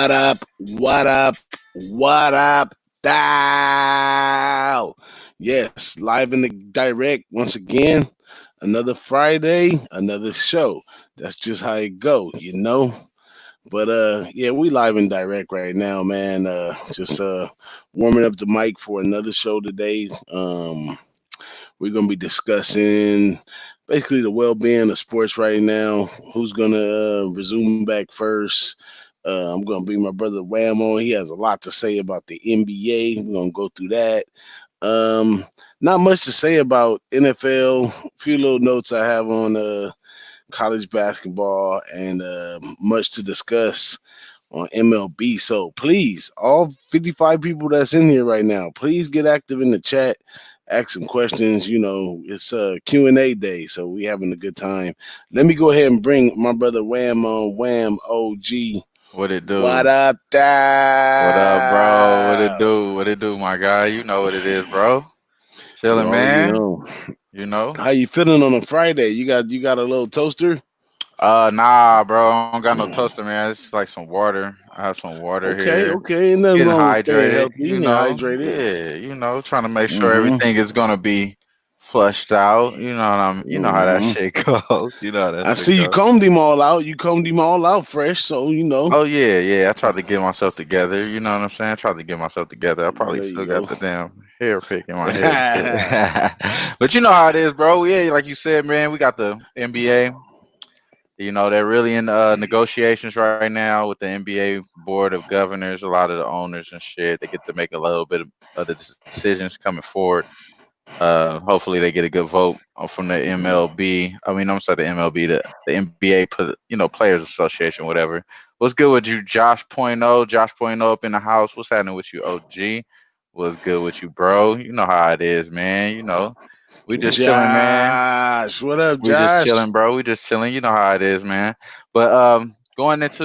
What up? What up? What up? Dow. Yes, live in the direct once again. Another Friday, another show. That's just how it go, you know. But yeah, we live in direct right now, man. Just warming up the mic for another show today. We're gonna be discussing basically the well-being of sports right now. Who's gonna resume back first? I'm gonna bring my brother Wham on. He has a lot to say about the NBA. We're gonna go through that. Not much to say about NFL. A few little notes I have on college basketball and much to discuss on MLB. So please, all 55 people that's in here right now, please get active in the chat. Ask some questions. You know, it's Q&A day, so we having a good time. Let me go ahead and bring my brother Wham on. Wham OG. What it do? What up, Dad? What up, bro? What it do? What it do, my guy? You know what it is, bro. You Chilling, already man. know. You know? How you feeling on a Friday? You got a little toaster? Nah, bro. I don't got no toaster, man. It's like some water. I have some water Okay, here. okay. Ain't nothing Getting wrong with staying hydrated, healthy and hydrated. Yeah, trying to make sure Mm-hmm. everything is gonna be flushed out. You know how that Mm-hmm. shit goes. You know how that I shit see you goes. combed him all out. You combed him all out fresh, so you know. Oh yeah. I tried to get myself together. You know what I'm saying? I tried to get myself together. I probably There you still got go. the damn hair pick in my head and shit. But you know how it is, bro. Yeah, like you said, man, we got the NBA. You know, they're really in negotiations right now with the NBA board of governors, a lot of the owners and shit. They get to make a little bit of the decisions coming forward. Hopefully they get a good vote from the MLB. I mean, I'm sorry, the MLB, the NBA, Players Association, whatever. What's good with you, Josh Point oh? Josh Point oh up in the house. What's happening with you, OG? What's good with you, bro? You know how it is, man. We just chilling, man. Josh, what up, We just Josh? chilling, bro. We just chilling. You know how it is, man. But going into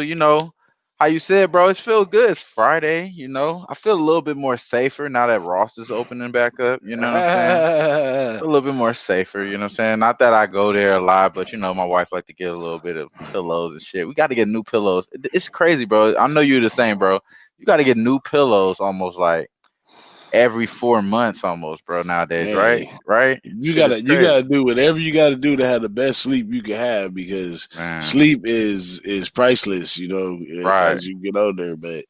how you said, bro, it feels good. It's Friday. I feel a little bit more safer now that Ross is opening back up. You know what I'm saying? A little bit more safer. You know what I'm saying? Not that I go there a lot, but my wife like to get a little bit of pillows and shit. We got to get new pillows. It's crazy, bro. I know you're the same, bro. You got to get new pillows almost like every 4 months, almost, bro. Nowadays, right? Hey, Right? you Shit is gotta you crazy, gotta do whatever you gotta do to have the best sleep you can have because man. sleep is priceless, Right? as you get older. But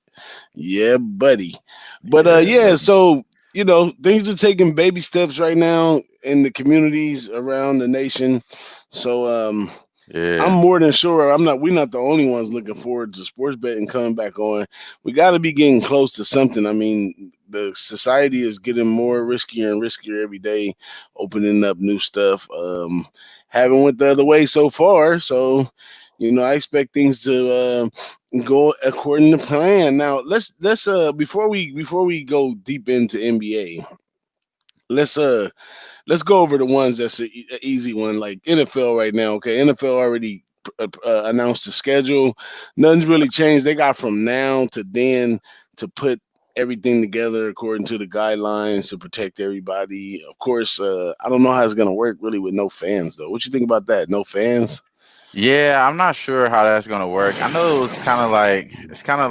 yeah, buddy. But Yeah, yeah, buddy. so things are taking baby steps right now in the communities around the nation. So I'm Yeah. more than sure we're not the only ones looking forward to sports betting coming back on. We got to be getting close to something. I mean, the society is getting more riskier and riskier every day, opening up new stuff. Haven't went the other way so far, so I expect things to go according to plan. Now, let's before we go deep into NBA, let's let's go over the ones that's an easy one, like NFL right now. Okay, NFL already announced the schedule. Nothing's really changed. They got from now to then to put everything together according to the guidelines to protect everybody. Of course, I don't know how it's gonna work really with no fans though. What you think about that? No fans? Yeah, I'm not sure how that's gonna work. I know it's kind of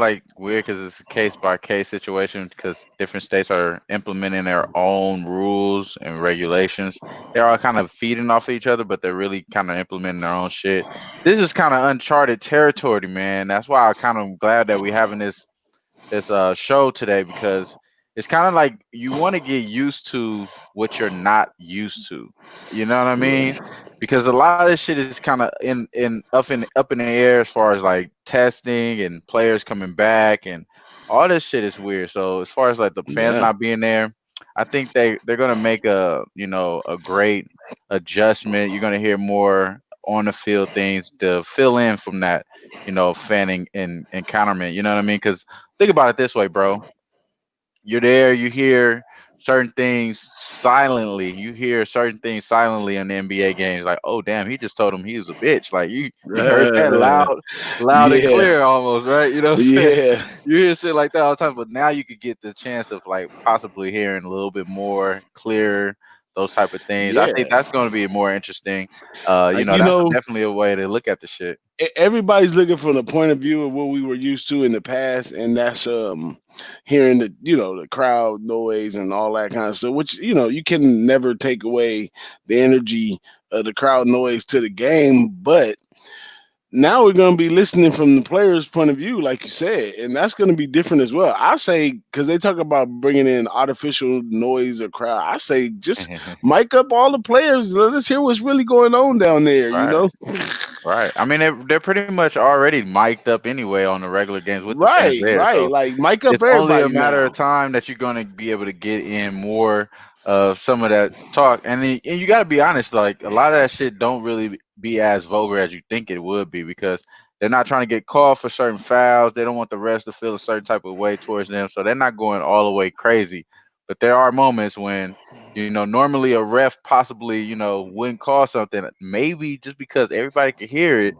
like weird because it's a case by case situation because different states are implementing their own rules and regulations. They're all kind of feeding off each other, but they're really kind of implementing their own shit. This is kind of uncharted territory, man. That's why I'm kind of glad that we're having this show today because it's kind of like you want to get used to what you're not used to. You know what I mean? Yeah. Because a lot of this shit is kind of up in the air as far as like testing and players coming back and all this shit is weird. So as far as like the fans Yeah. not being there, I think they're gonna make a great adjustment. You're gonna hear more on the field things to fill in from that fanning and encounterment. You know what I mean? Because think about it this way, bro. You're there, you hear certain things silently. You hear certain things silently in the NBA games, like, oh damn, he just told him he was a bitch. Like you heard that loud and Yeah. clear almost, right? You know what I'm saying? Yeah. You hear shit like that all the time, but now you could get the chance of like possibly hearing a little bit more clear, those type of things. I think Yeah, that's going to be more interesting. like That's definitely a way to look at the shit. everybody's looking from the point of view of what we were used to in the past, and that's hearing the the crowd noise and all that kind of stuff. Which you can never take away the energy of the crowd noise to the game, but now we're going to be listening from the player's point of view, like you said, and that's going to be different as well. I say, because they talk about bringing in artificial noise or crowd, I say just mic up all the players. Let us hear what's really going on down there. Right. Right. I mean, they're pretty much already mic'd up anyway on the regular games with the fans Right, there. right. So Like mic up it's only a everybody matter now. of time that you're going to be able to get in more of some of that talk. And you got to be honest, like a lot of that shit don't really be as vulgar as you think it would be because they're not trying to get called for certain fouls. They don't want the refs to feel a certain type of way towards them. So they're not going all the way crazy. But there are moments when, normally a ref possibly, wouldn't call something, maybe just because everybody could hear it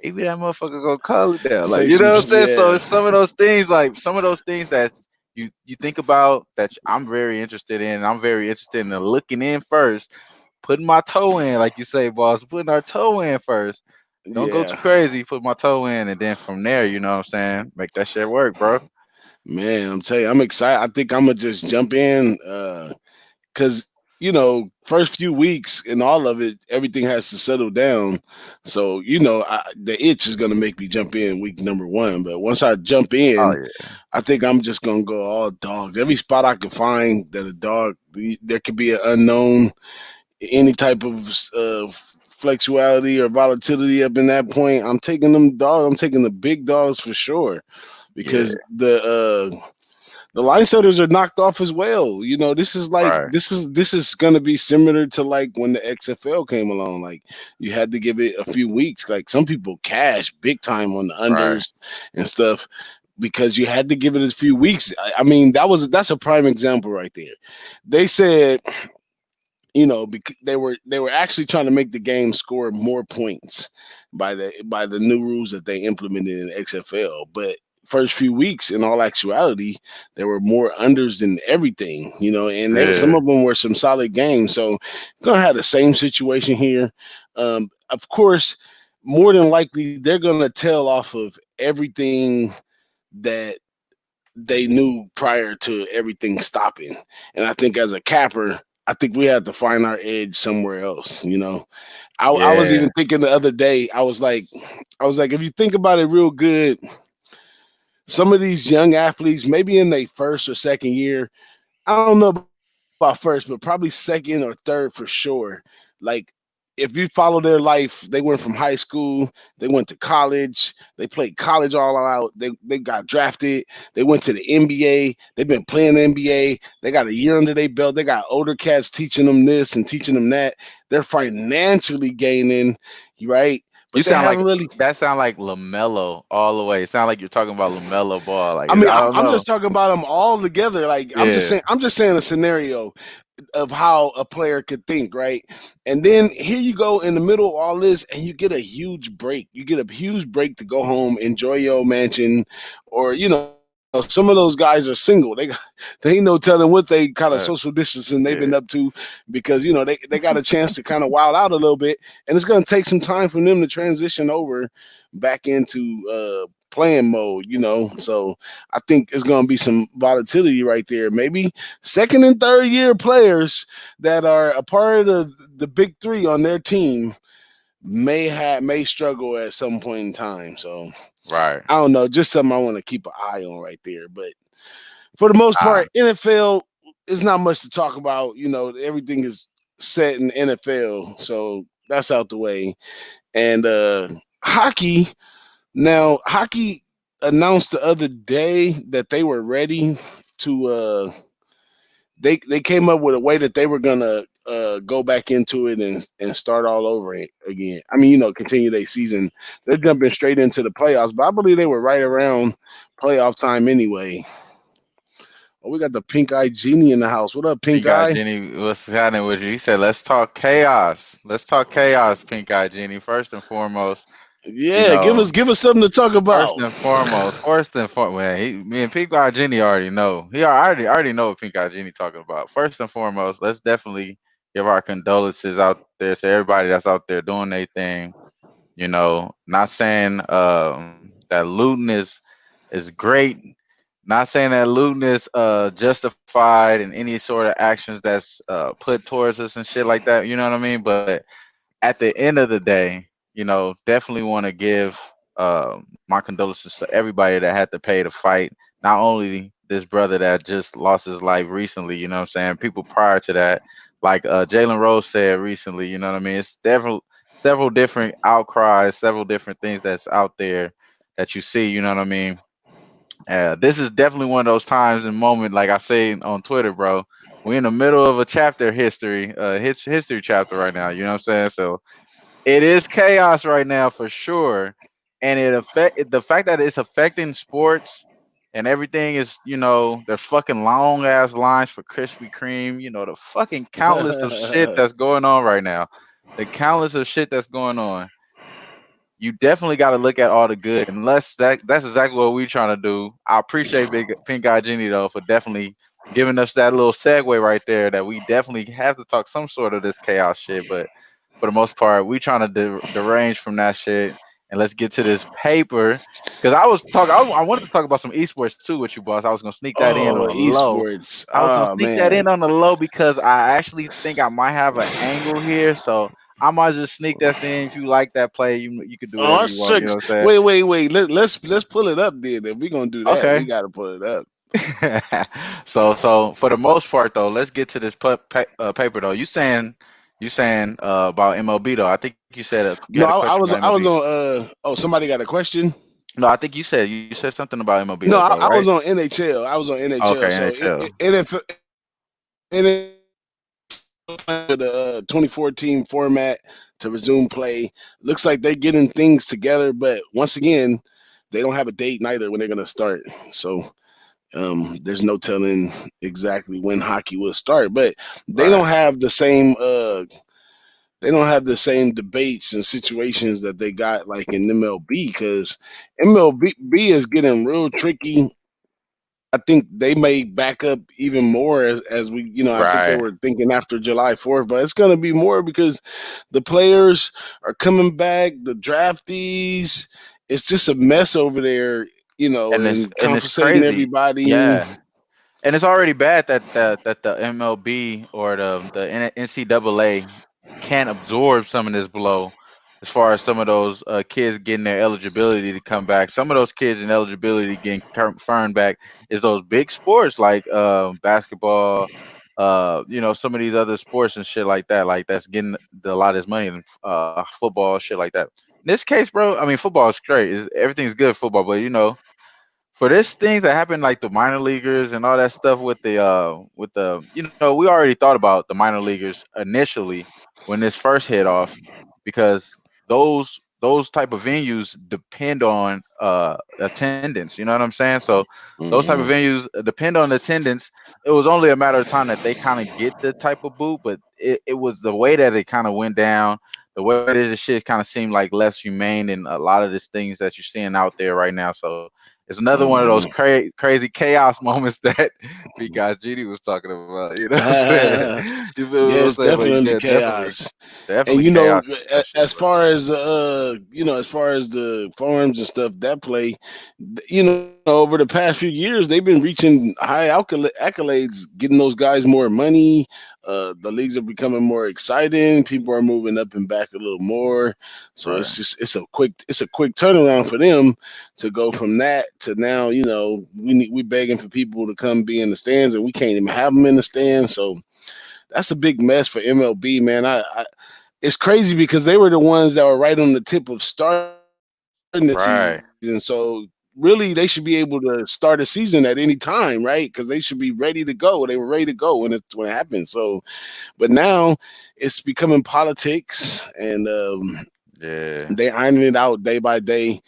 maybe that motherfucker gonna call it down. Like, Say you know some, what I'm saying? So yeah, it's some of those things, like some of those things that you think about that I'm very interested in. I'm very interested in looking in first, putting my toe in, like you say, boss, putting our toe in first. Don't go yeah. too crazy, put my toe in, and then from there, you know what I'm saying? Make that shit work, bro. Man, I'm telling you, I'm excited. I think I'm gonna just jump in. Because first few weeks and all of it, everything has to settle down. So the itch is gonna make me jump in week number one. But once I jump Oh in, yeah. I think I'm just gonna go all dogs. Every spot I can find that a dog, there could be an unknown, any type of flexuality or volatility up in that point. I'm taking them dogs. I'm taking the big dogs for sure Yeah. because the line setters are knocked off as well. This is like Right. this is gonna be similar to like when the XFL came along. Like you had to give it a few weeks. Like some people cash big time on the Right. unders and stuff because you had to give it a few weeks. I mean, that's a prime example right there. They said they were actually trying to make the game score more points by the new rules that they implemented in XFL. But first few weeks, in all actuality, there were more unders than everything, and some Yeah. of them were some solid games. So gonna have the same situation here. Of course, more than likely they're gonna tell off of everything that they knew prior to everything stopping. And I think as a capper, I think we had to find our edge somewhere else. I was Yeah. even thinking the other day, I was like, if you think about it real good, some of these young athletes, maybe in their first or second year, I don't know about first, but probably second or third for sure. Like if you follow their life, they went from high school, they went to college, they played college all out, they got drafted, they went to the NBA, they've been playing the NBA, they got a year under their belt, they got older cats teaching them this and teaching them that. They're financially gaining, right? You But they sound like haven't really. that sound like LaMelo all the way. It sound like you're talking about LaMelo Ball. Like I I mean, I'm, don't I'm know. just talking about them all together. Like Yeah. I'm just saying a scenario of how a player could think, right? And then here you go in the middle of all this, and you get a huge break. You get a huge break to go home, enjoy your mansion, or some of those guys are single. They ain't no telling what they kind of social distancing they've been up Yeah. to because they got a chance to kind of wild out a little bit, and it's going to take some time for them to transition over back into playing mode. So I think it's going to be some volatility right there. Maybe second and third year players that are a part of the big three on their team may struggle at some point in time. So Right. I don't know, just something I want to keep an eye on right there. But for the most Ah, part, NFL is not much to talk about. Everything is set in NFL, so that's out the way. And hockey, now hockey announced the other day that they were ready to they came up with a way that they were gonna go back into it and start all over again. I mean, continue their season. They're jumping straight into the playoffs, but I believe they were right around playoff time anyway. Oh, we got the pink eye genie in the house. What up, pink Pink Eye eye? Jenny, what's happening with you? He said, "Let's talk chaos. Let's talk chaos." Pink Eye Jenny. First and foremost, you Yeah, give know, us give us something to talk first about. and foremost, man. Me and Pink Eye Jenny already know. I already know what Pink Eye Jenny talking about. First and foremost, let's definitely give our condolences out there to everybody that's out there doing their thing. Not saying that looting is great. Not saying that looting is justified in any sort of actions that's put towards us and shit like that. You know what I mean? But at the end of the day, definitely want to give my condolences to everybody that had to pay to fight. Not only this brother that just lost his life recently, you know what I'm saying? People prior to that, like Jalen Rose said recently, you know what I mean? It's several different outcries, several different things that's out there that you see, you know what I mean? This is definitely one of those times and moment, like I say on Twitter, bro. We're in the middle of a chapter history, history chapter right now. You know what I'm saying? So it is chaos right now for sure, and the fact that it's affecting sports and everything is, there's fucking long ass lines for Krispy Kreme. The fucking countless of shit that's going on right now, the countless of shit that's going on. You definitely got to look at all the good, unless that's exactly what we're trying to do. I appreciate Big Pink Guy Jenny though for definitely giving us that little segue right there that we definitely have to talk some sort of this chaos shit. But for the most part, we trying to derange from that shit, and let's get to this paper. Because I wanted to talk about some esports too with you, boss. I was gonna sneak that in Oh, on the low. esports. I was gonna Oh sneak that man. in on the low because I actually think I might have an angle here. So I might just sneak that in. If you like that play, you could do Oh, whatever you that's want. You know tricks. what I'm Wait. Let's pull it up then. If we're gonna do that, we saying? gotta pull it up. Okay. So for the most part though, let's get to this paper though. You saying about MLB though. I think you said you had a No, question about I MLB. was on. Oh, somebody got a question. No, I think you said something about MLB though, No, bro. I Right? was on NHL. I was on NHL. Okay, So NHL. NFL, the 2014 format to resume play. Looks like they're getting things together, but once again, they don't have a date neither when they're gonna start. So there's no telling exactly when hockey will start, but they Right. don't have the same they don't have the same debates and situations that they got like in MLB because MLB is getting real tricky. I think they may back up even more as we, I think they Right. were thinking after July 4th, but it's going to be more because the players are coming back, the draftees. It's just a mess over there, And and it's compensating crazy. everybody. Yeah. And it's already bad that the MLB or the NCAA can't absorb some of this blow, as far as some of those kids getting their eligibility to come back. Some of those kids in eligibility getting confirmed back is those big sports like basketball, some of these other sports and shit like that. Like that's getting a lot of this money in football, shit like that. In this case, bro, I mean football is great. Everything's good football, but for this things that happen like the minor leaguers and all that stuff with the we already thought about the minor leaguers initially when this first hit off, because those type of venues depend on attendance, you know what I'm saying? So those type of Hmm. venues depend on attendance. It was only a matter of time that they kind of get the type of boot, but it was the way that it kind of went down, the way that the shit kind of seemed like less humane and a lot of these things that you're seeing out there right now. So it's another one of those Hmm. crazy chaos moments that Big Guys GD was talking about. You know what I'm saying? Yeah, You feel what I'm it's saying? But definitely yeah, definitely, chaos. And definitely chaos with that shit, as bro. far as as far as the farms and stuff that play, over the past few years they've been reaching high accolades, getting those guys more money. The leagues are becoming more exciting. People are moving up and back a little more. So Right. it's a quick turnaround for them to go from that to now. We begging for people to come be in the stands, and we can't even have them in the stands. So that's a big mess for MLB, man. It's crazy because they were the ones that were right on the tip of starting the season. Right. So really, they should be able to start a season at any time, right? Because they should be ready to go. They were ready to go when it happened. So, but now it's becoming politics, and Yeah. they ironing it out day by day.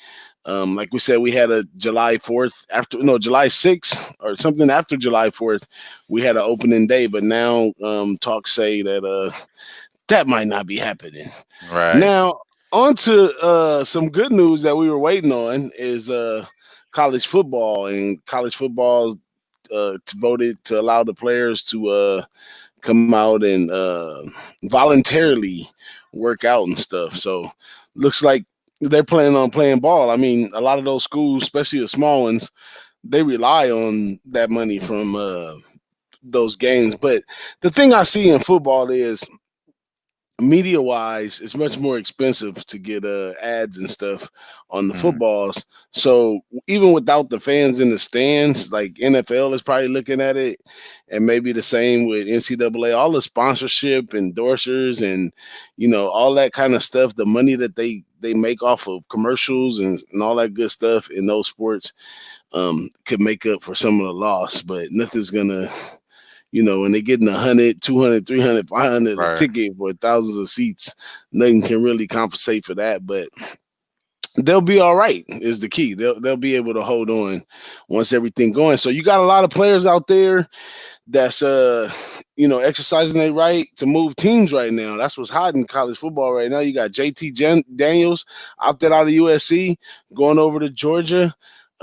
Like we said, we had a July 4th after no July 6th or something after July 4th. We had an opening day, but now talks say that that might not be happening. Right. Now, on to some good news that we were waiting on is college football, and college football voted to allow the players to come out and voluntarily work out and stuff. So looks like they're planning on playing ball. I mean, a lot of those schools, especially the small ones, they rely on that money from those games. But the thing I see in football is media wise, it's much more expensive to get ads and stuff on the Mm, footballs. So even without the fans in the stands, like NFL is probably looking at it, and maybe the same with NCAA. All the sponsorship, endorsers, and all that kind of stuff. The money that they make off of commercials and all that good stuff in those sports could make up for some of the loss, but nothing's gonna when they're getting 100, 200, 300, 500 a right. ticket for thousands of seats, nothing can really compensate for that. But they'll be all right is the key. They'll be able to hold on once everything going. So you got a lot of players out there that's exercising their right to move teams right now. That's what's hot in college football right now. You got Daniels opted out of USC, going over to Georgia.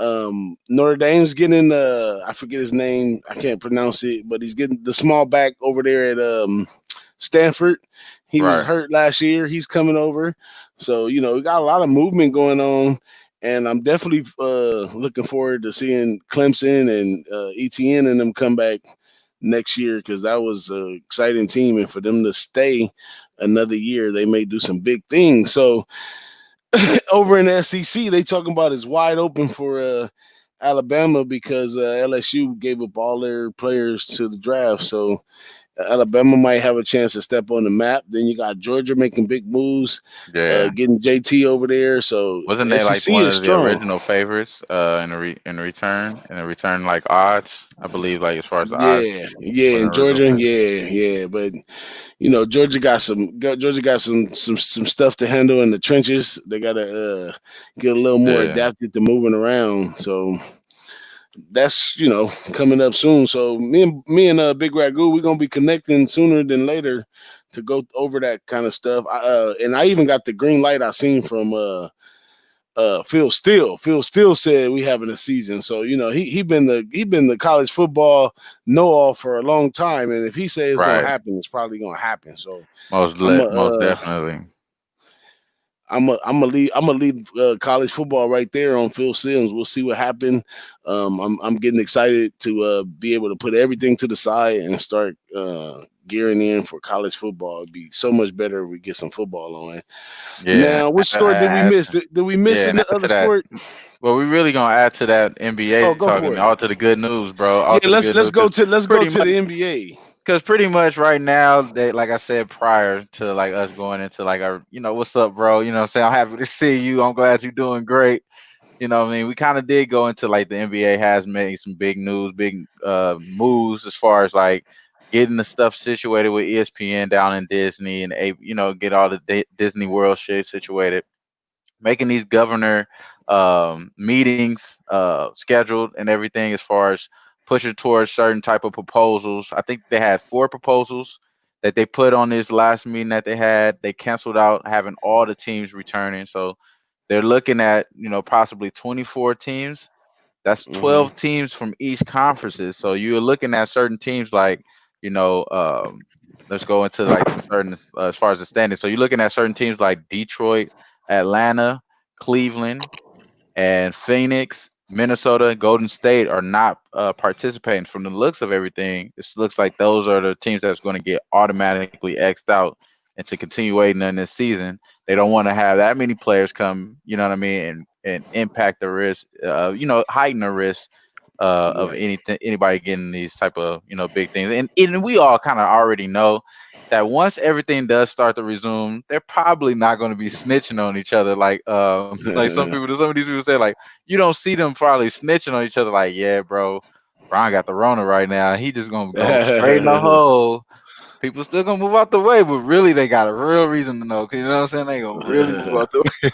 Notre Dame's getting I forget his name, I can't pronounce it, but he's getting the small back over there at Stanford. He was Right. hurt last year. He's coming over. So, we got a lot of movement going on. And I'm definitely looking forward to seeing Clemson and ETN and them come back next year, because that was an exciting team. And for them to stay another year, they may do some big things. So over in the SEC, they talking about is wide open for Alabama, because LSU gave up all their players to the draft. So Alabama might have a chance to step on the map. Then you got Georgia making big moves, Yeah. getting JT over there. So Wasn't they like SEC one is of the strong. original favorites in the return like odds? I believe like as far as the odds Yeah, yeah, for the in original Georgia, favorite. yeah, yeah. But Georgia got some stuff to handle in the trenches. They gotta get a little more Yeah. adapted to moving around. So that's coming up soon. So me and Big Ragu, we're gonna be connecting sooner than later to go over that kind of stuff. And I even got the green light I seen from Phil Steele. Phil Steele said we having a season. So he been the college football know all for a long time, and if he says it's gonna Right. happen, it's probably gonna happen. So I'm a Most definitely. I'm gonna leave college football right there on Phil Sims. We'll see what happens. I'm getting excited to be able to put everything to the side and start gearing in for college football. It'd be so much better if we get some football on. Yeah. Now, which sport did we miss? Did we miss Yeah, and in the add other to that. sport? Well, we really gonna add to that NBA Oh, go talking for it. all to the good news, bro. All Yeah, to the good let's news, go to let's go pretty to much the NBA. because pretty much right now, they like I said prior to like us going into like our, what's up, bro? You know what I'm saying? I'm happy to see you. I'm glad you're doing great. You know what I mean? We kind of did go into like the NBA has made some big news, big moves as far as like getting the stuff situated with ESPN down in Disney and get all the Disney World shit situated, making these governor meetings scheduled and everything as far as pushing towards certain type of proposals. I think they had 4 proposals that they put on this last meeting that they had. They canceled out having all the teams returning. So they're looking at, possibly 24 teams. That's Hmm. 12 teams from each conferences. So you're looking at certain teams like, you know, um, let's go into like the certain as far as the standings. So you're looking at certain teams like Detroit, Atlanta, Cleveland, and Phoenix, Minnesota, Golden State are not participating. From the looks of everything, it looks like those are the teams that's going to get automatically xed out and to continue waiting in this season. They don't want to have that many players come, you know what I mean, and impact the risk, heighten the risk of Right. anybody getting these type of big things. And we all kind of already know that once everything does start to resume, they're probably not going to be snitching on each other like like some of these people say like you don't see them probably snitching on each other like, yeah, bro, Brian got the Rona right now. He just gonna go straight in the hole. People still gonna move out the way, but really they got a real reason to know. 'Cause you know what I'm saying? They gonna really move out the way.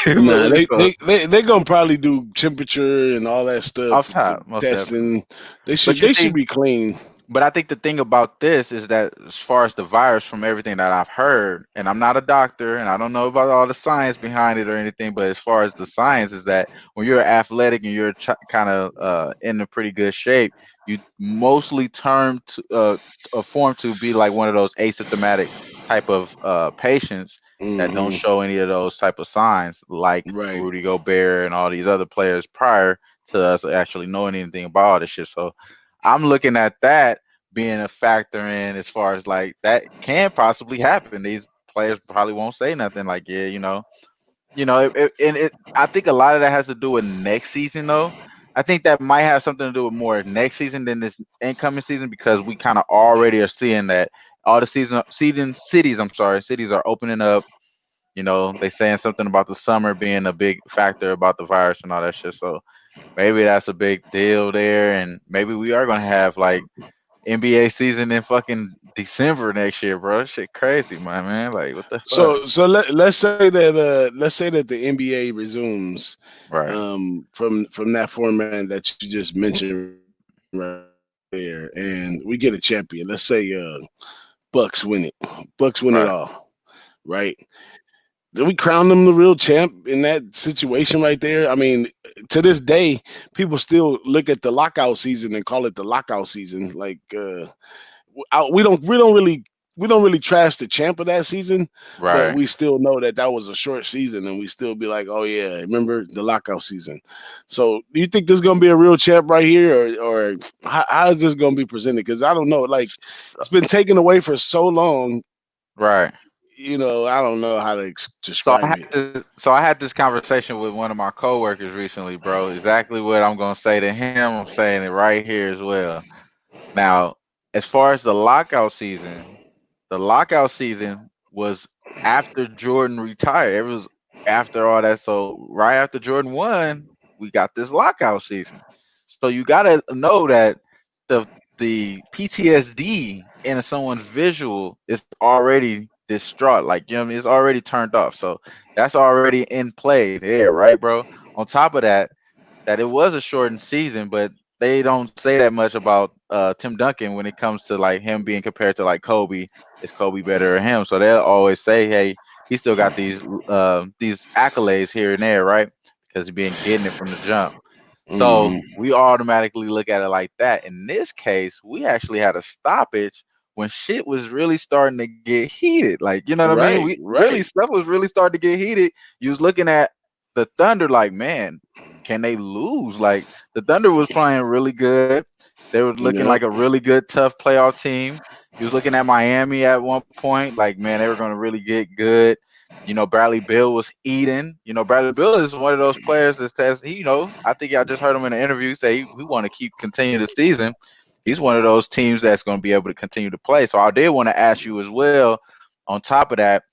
Nah, Really, they so they they they gonna probably do temperature and all that off stuff top, most definitely. testing. They should But you they should see, be clean. But I think the thing about this is that as far as the virus, from everything that I've heard, and I'm not a doctor and I don't know about all the science behind it or anything, but as far as the science is that when you're athletic and you're kind of in a pretty good shape, you mostly turn to form to be like one of those asymptomatic type of patients that don't Hmm. show any of those type of signs, like Right. Rudy Gobert and all these other players prior to us actually knowing anything about all this shit. So I'm looking at that being a factor in as far as like that can possibly happen. These players probably won't say nothing like, yeah, and I think a lot of that has to do with next season though. I think that might have something to do with more next season than this incoming season because we kind of already are seeing that all the cities, I'm sorry, cities are opening up. They saying something about the summer being a big factor about the virus and all that shit. So maybe that's a big deal there, and maybe we are gonna have like NBA season in fucking December next year, bro. Shit crazy, my man. Like, what the fuck? So let's say that the NBA resumes Right, from that format that you just mentioned right there, and we get a champion. Let's say Bucks win it. Bucks win it right, all, right? Do we crown them the real champ in that situation right there? I mean, to this day, people still look at the lockout season and call it the lockout season. Like we don't really trash the champ of that season, but right. we still know that that was a short season, and we still be like, oh yeah, remember the lockout season. So, do you think this is gonna be a real champ right here, or how is this gonna be presented? Because I don't know, like So, it's been taken away for so long. right. I don't know how to So I describe had it. this conversation with one of my coworkers recently, bro. Exactly what I'm gonna say to him, I'm saying it right here as well. Now, as far as the lockout season was after Jordan retired. It was after all that. So right after Jordan won, we got this lockout season. So you gotta know that the PTSD in someone's visual is already distraught. Like, you know what I mean? It's already turned off. So that's already in play there, right, bro? On top of that it was a shortened season, but they don't say that much about Tim Duncan when it comes to like him being compared to like Kobe. Is Kobe better or him? So they'll always say, hey, he still got these accolades here and there, right? Because he's been getting it from the jump. So Hmm. we automatically look at it like that. In this case, we actually had a stoppage when shit was really starting to get heated. Like, you know what I mean? We Right, really right. stuff was really starting to get heated. You was looking at the Thunder like, man, can they lose? Like the Thunder was playing really good. They were looking like Yep. a really good, tough playoff team. You was looking at Miami at one point, like, man, they were gonna really get good. Bradley Bill was eating. Bradley Bill is one of those players that says I think I just heard him in an interview say we want to keep continue the season. He's one of those teams that's going to be able to continue to play. So I did want to ask you as well, on top of that,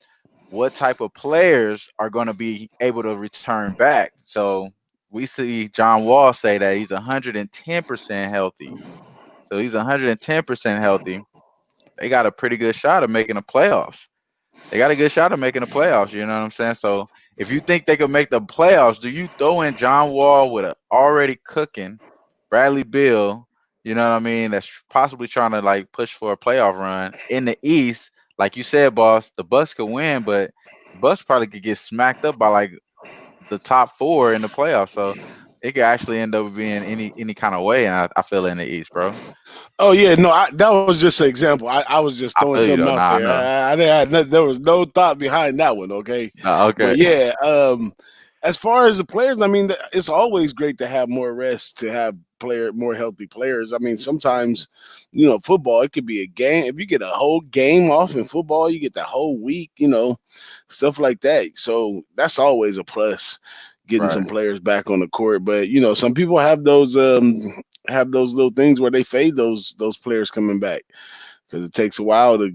what type of players are going to be able to return back? So we see John Wall say that he's 110% healthy. So he's 110% healthy. They got a pretty good shot of making the playoffs. They got a good shot of making the playoffs. You know what I'm saying? So if you think they could make the playoffs, do you throw in John Wall with a already cooking Bradley Bill? You know what I mean? That's possibly trying to like push for a playoff run in the East. Like you said, boss, the Bucks could win, but the Bucks probably could get smacked up by like the top four in the playoffs. So it could actually end up being any kind of way. And I feel in the East, bro. Oh yeah, no, that was just an example. I was just I throwing feel you something though. out Nah, I there. know. I didn't have there was no thought behind that one. Okay, Nah, but okay. yeah, as far as the players, I mean, it's always great to have more rest, to have more healthy players. I mean, sometimes, football it could be a game. If you get a whole game off in football, you get the whole week. Stuff like that. So that's always a plus. Getting Right. some players back on the court, but some people have those little things where they fade those players coming back because it takes a while to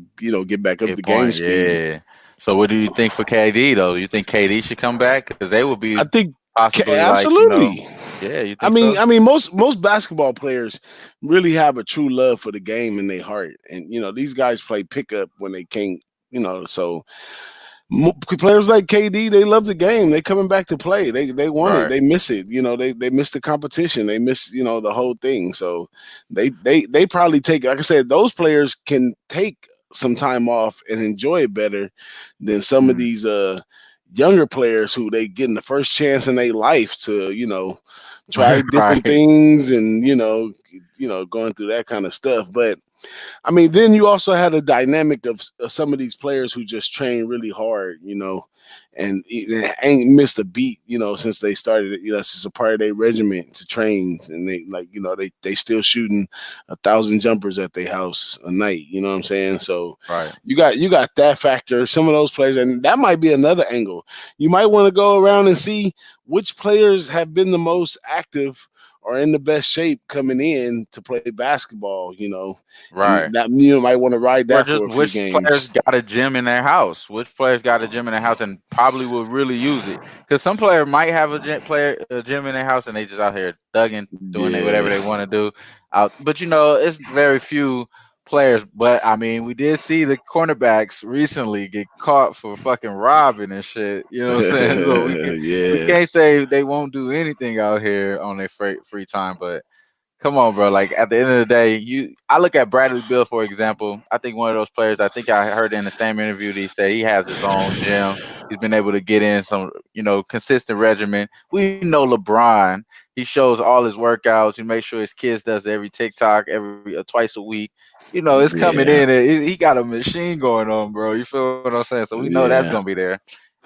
get back up Good to game point. speed. Yeah. So what do you think for KD though? You think KD should come back? Because they would be I think possibly like, absolutely. yeah. You I think mean, so? I mean, most basketball players really have a true love for the game in their heart, and these guys play pickup when they can't. So Players like KD, they love the game. They coming back to play. They want it. Right. They miss it. They miss the competition. They miss the whole thing. So they probably take, like I said, those players can take some time off and enjoy it better than some of Mm. these younger players who they getting the first chance in their life to try different Right. things and going through that kind of stuff. But I mean, then you also had a dynamic of some of these players who just train really hard, and ain't missed a beat, since they started it. It's just a part of their regiment to train, and they like, they still shooting 1,000 jumpers at their house a night. You know what I'm saying? So Right. you got that factor. Some of those players, and that might be another angle. You might want to go around and see which players have been the most active or in the best shape coming in to play basketball, Right. and that you might want to ride Or that just for a few which players games. got a gym in their house? Which players got a gym in their house and probably will really use it? Because some player might have a gym in their house and they just out here thugging, doing whatever Yeah, they want to do. Out, but it's very few players. But I mean, we did see the cornerbacks recently get caught for fucking robbing and shit. You know what I'm saying? So we yeah. can't say they won't do anything out here on their free time, but come on, bro. Like at the end of the day, I look at Bradley Bill, for example. I think one of those players, I think I heard in the same interview that he said he has his own gym. He's been able to get in some, consistent regimen. We know LeBron, he shows all his workouts. He makes sure his kids does every TikTok every twice a week. It's coming Yeah, in and he got a machine going on, bro. You feel what I'm saying? So we know that's gonna yeah. be there.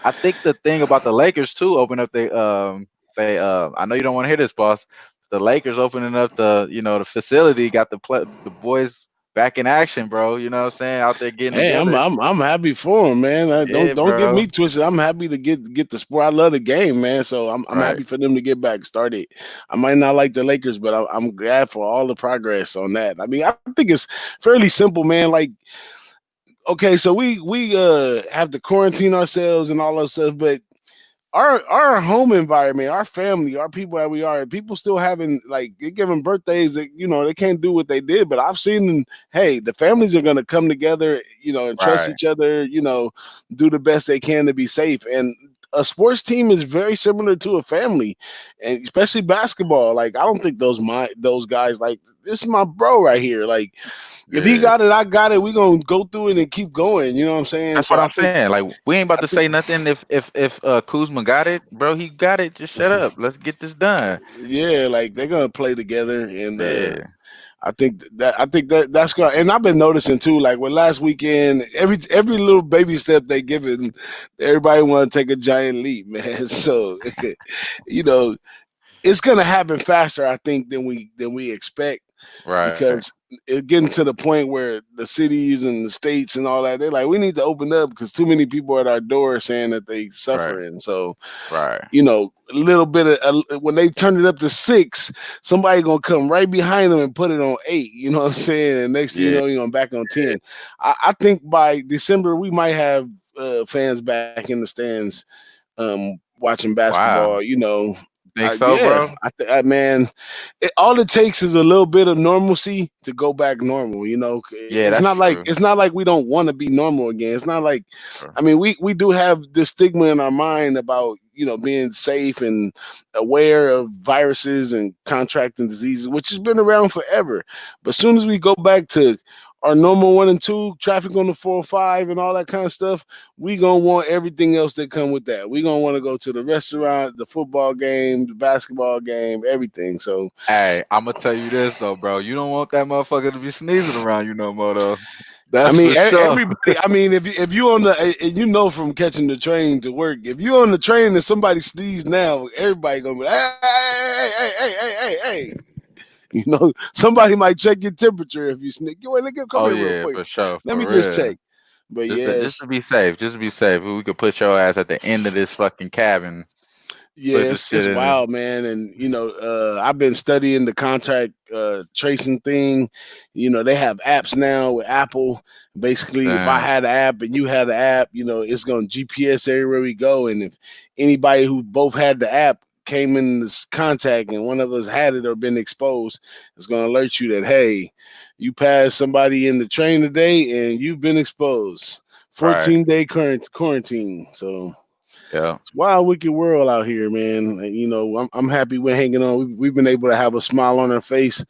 I think the thing about the Lakers too, open up I know you don't want to hear this, boss. The Lakers opening up the facility, got the boys back in action, bro. You know what I'm saying? Out there getting Hey, I'm together. I'm I'm happy for him, man. Don't Yeah, don't get bro. me twisted. I'm happy to get the sport. I love the game, man. So I'm Right. happy for them to get back started. I might not like the Lakers, but I'm glad for all the progress on that. I mean, I think it's fairly simple, man. Like, okay, so we have to quarantine ourselves and all that stuff, but our home environment, our family, our people that we are, people still having, like, they giving birthdays that they can't do what they did. But I've seen them, hey, the families are gonna come together, and trust Right. each other, do the best they can to be safe. And a sports team is very similar to a family, and especially basketball. Like, I don't think those guys, like, this is my bro right here. Like, if he Yeah. got it, I got it. We gonna go through it and keep going. You know what I'm saying? That's So what I I'm think saying. Like we ain't about I to think say nothing if Kuzma got it, bro. He got it. Just shut up. Let's get this done. yeah, like they're gonna play together, and Yeah. I think that's gonna. And I've been noticing too, like with last weekend, every little baby step they give it, everybody want to take a giant leap, man. So you know, it's gonna happen faster, I think, than we expect, Right. because it's getting to the point where the cities and the states and all that, they're like, we need to open up because too many people at our door saying that they Right. suffering. So Right. a little bit of when they turn it up to 6, somebody gonna come right behind them and put it on 8. You know what I'm saying? And next thing you Yeah. know, back on 10. I think by December we might have fans back in the stands, watching basketball. Wow. Think so, Yeah, bro? man, all it takes is a little bit of normalcy to go back normal. Yeah, It's that's not like true. we don't want to be normal again. It's not like, True. I mean, we do have this stigma in our mind about being safe and aware of viruses and contracting diseases, which has been around forever. But as soon as we go back to our normal 1 and 2 traffic on the 405 and all that kind of stuff, we gonna want everything else that come with that. We gonna want to go to the restaurant, the football game, the basketball game, everything. So Hey, I'm gonna tell you this though, bro. You don't want that motherfucker to be sneezing around you no more, though. I That's mean, for sure. everybody. I mean, if you on the, from catching the train to work, if you on the train and somebody sneeze now, everybody gonna be like, hey. Somebody might check your temperature if you sneeze. Wait, come Oh here real yeah, quick. for sure, Let for me just real. check. But Just yes, to be safe, just to be safe. We could put your ass at the end of this fucking cabin. Put this yes, shit it's in. wild, man. And I've been studying the contact tracing thing. They have apps now with Apple. Basically, if I Damn. had an app and you had the app, it's going to GPS everywhere we go. And if anybody who both had the app came in this contact and one of us had it or been exposed, it's going to alert you that, hey, you passed somebody in the train today and you've been exposed. Right. 14-day current quarantine. So Yeah. it's wild, wicked world out here, man. And, I'm happy we're hanging on. We've been able to have a smile on our face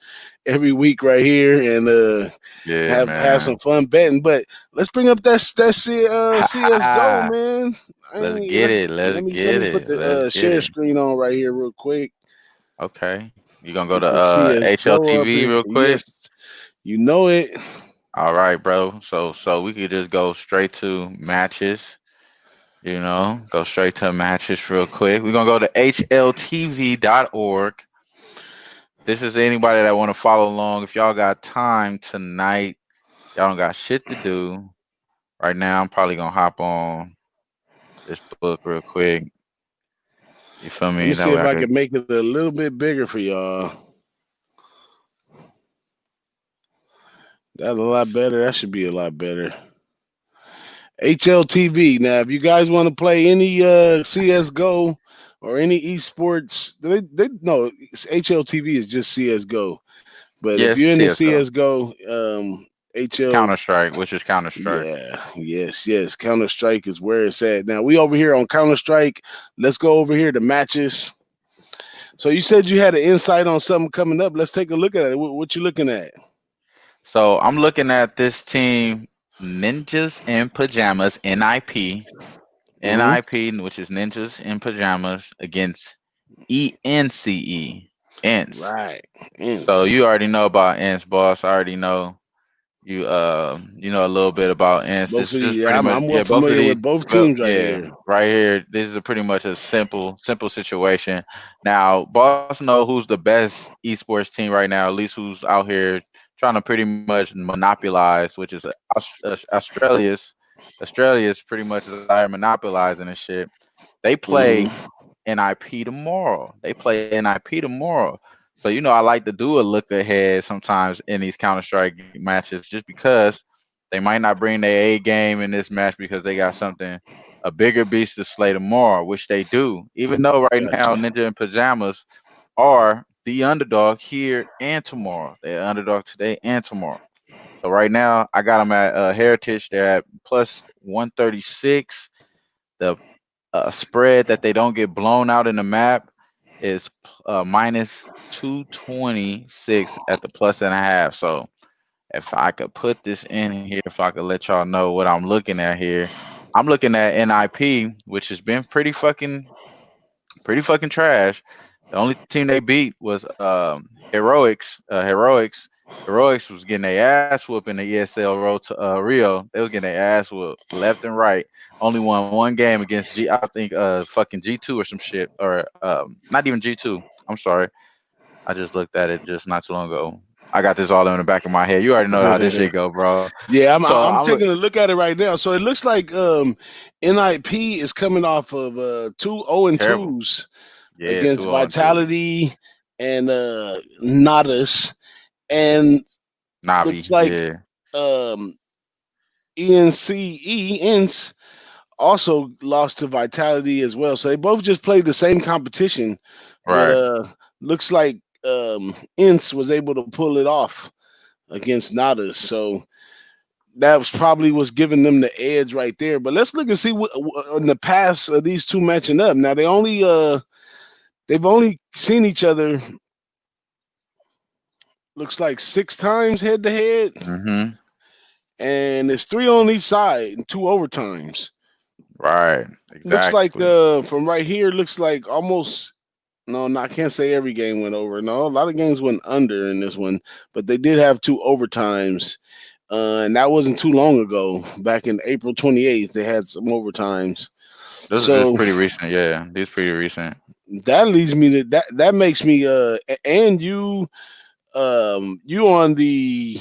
every week right here, and Yeah, have some man. fun betting. But let's bring up CS:GO, Ha. man. Let's get it. Let's Let get me put it. Let's the get share it. screen on right here real quick. Okay. You gonna go Get to the CS:GO up HLTV here. real quick? Yes, you know it. All right, bro. So we could just go straight to matches. Go straight to matches real quick. We're gonna go to HLTV.org. This is anybody that want to follow along. If y'all got time tonight, y'all don't got shit to do. Right now, I'm probably gonna hop on this book real quick. You feel Let me? me That see way if I I could. can make it a little bit bigger for y'all. That's a lot better. That should be a lot better. HLTV. Now, if you guys want to play any CS:GO or any esports, they no HLTV is just CS:GO. But if Yes, you're in the CS:GO. CS:GO, HL, Counter Strike, which is Counter Strike. yeah, yes. Counter Strike is where it's at. Now we over here on Counter Strike. Let's go over here to matches. So you said you had an insight on something coming up. Let's take a look at it. What you looking at? So I'm looking at this team, Ninjas in Pajamas, NIP, Mm-hmm. which is Ninjas in Pajamas against ENCE, ENCE. Right. So Ends. you already know about ENCE, boss. I already know you know a little bit about ENCE. Both This of is these, just yeah, pretty much, I'm well yeah, both of familiar these. with both Well, teams right yeah, here. right here. This is pretty much a simple situation. Now, boss know who's the best esports team right now, at least who's out here trying to pretty much monopolize, which is Australia's pretty much is out here monopolizing and shit. They play Mm-hmm. NIP tomorrow. They play NIP tomorrow. So I like to do a look ahead sometimes in these Counter Strike matches, just because they might not bring their A game in this match because they got something a bigger beast to slay tomorrow, which they do. Even though right now Gotcha. Ninja in Pajamas are the underdog here and tomorrow. They're underdog today and tomorrow. So right now I got them at Heritage. They're at plus 136. The spread that they don't get blown out in the map is minus 226 at the plus and a half. So if I could put this in here, if I could let y'all know what I'm looking at here, I'm looking at NIP, which has been pretty fucking trash. The only team they beat was Heroics. Heroics was getting their ass whooped in the ESL Road to Rio. They was getting their ass whooped left and right. Only won one game against I think fucking G2 or some shit, or not even G2. I'm sorry. I just looked at it just not too long ago. I got this all in the back of my head. You already know how this shit go, bro. Yeah, So I'm I'm taking a look at it right now. So it looks like NIP is coming off of two 0 and terrible. 2s Yeah, against 2-0-2. Vitality and Nodus, and Navi, looks like yeah, um ENCE also lost to Vitality as well. So they both just played the same competition, but right. looks like Ince was able to pull it off against Nodus. So that was probably what's giving them the edge right there. But let's look and see what in the past these two matching up. Now they've only seen each other looks like 6 times head to head, Mm-hmm. and it's 3 on each side and 2 overtimes. Right. Looks like Exactly. from right here looks like almost I can't say every game went over. No, a lot of games went under in this one, but they did have 2 overtimes. And that wasn't too long ago. Back in April 28th, they had some overtimes. Those are just So pretty recent. Yeah, these pretty recent. that leads me to that makes me and you on the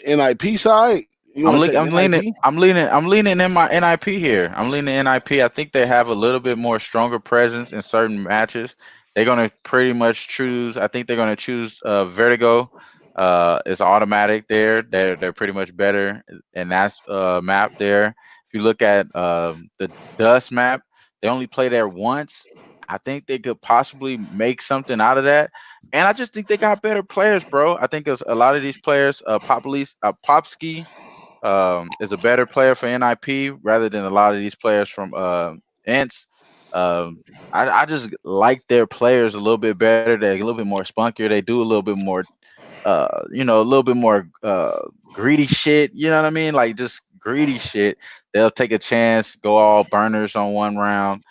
NIP side. You I'm want to look. take I'm leaning. NIP? I'm leaning. I'm leaning in my NIP here. I'm leaning NIP. I think they have a little bit more stronger presence in certain matches. They're gonna pretty much choose. I think they're gonna choose Vertigo. It's automatic there. They're pretty much better, and that's map there. If you look at the Dust map, they only play there once. I think they could possibly make something out of that. And I just think they got better players, bro. I think a lot of these players, Popski is a better player for NIP rather than a lot of these players from Ents. Um, I just like their players a little bit better. They're a little bit more spunkier. They do a little bit more a little bit more greedy shit. You know what I mean? Like just greedy shit. They'll take a chance, go all burners on one round,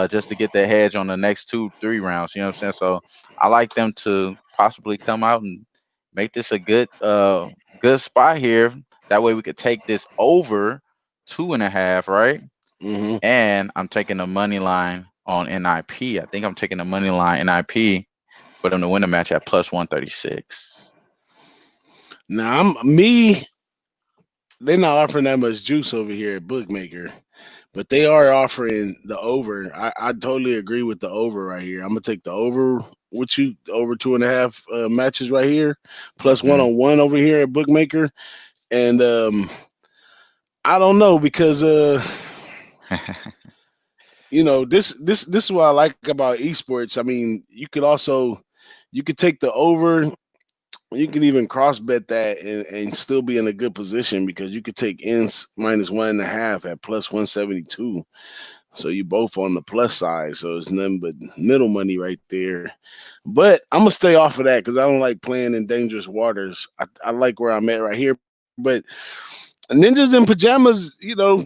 just to get their hedge on the next 2, 3 rounds. You know what I'm saying? So I like them to possibly come out and make this a good spot here. That way we could take this over 2.5, right? Hmm. And I'm taking the money line on NIP. I think I'm taking the money line NIP for them to win the match at plus 136. Now I'm me. They're not offering that much juice over here at Bookmaker, but they are offering the over. I totally agree with the over right here. I'm gonna take the over with you, over 2.5 matches right here, plus one Hmm. on one over here at Bookmaker. And I don't know because this is what I like about esports. I mean, you could take the over. You can even cross bet that and still be in a good position because you could take ins minus 1.5 at plus 172. So you both on the plus side. So it's nothing but middle money right there. But I'm gonna stay off of that because I don't like playing in dangerous waters. I like where I'm at right here. But ninjas in pajamas,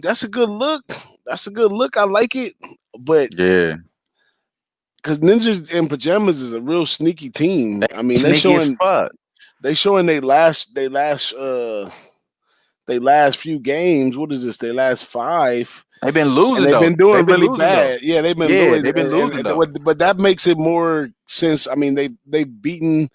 that's a good look. That's a good look. I like it. But Yeah, because ninjas in pajamas is a real sneaky team. I mean, sneaky as fuck. they showing they last few games. What is this? They last five, They've been and losing they've though. been doing They've been really losing though. bad. Yeah, they've been Yeah, doing, they've been losing though. but that makes it more sense. I mean, they've beaten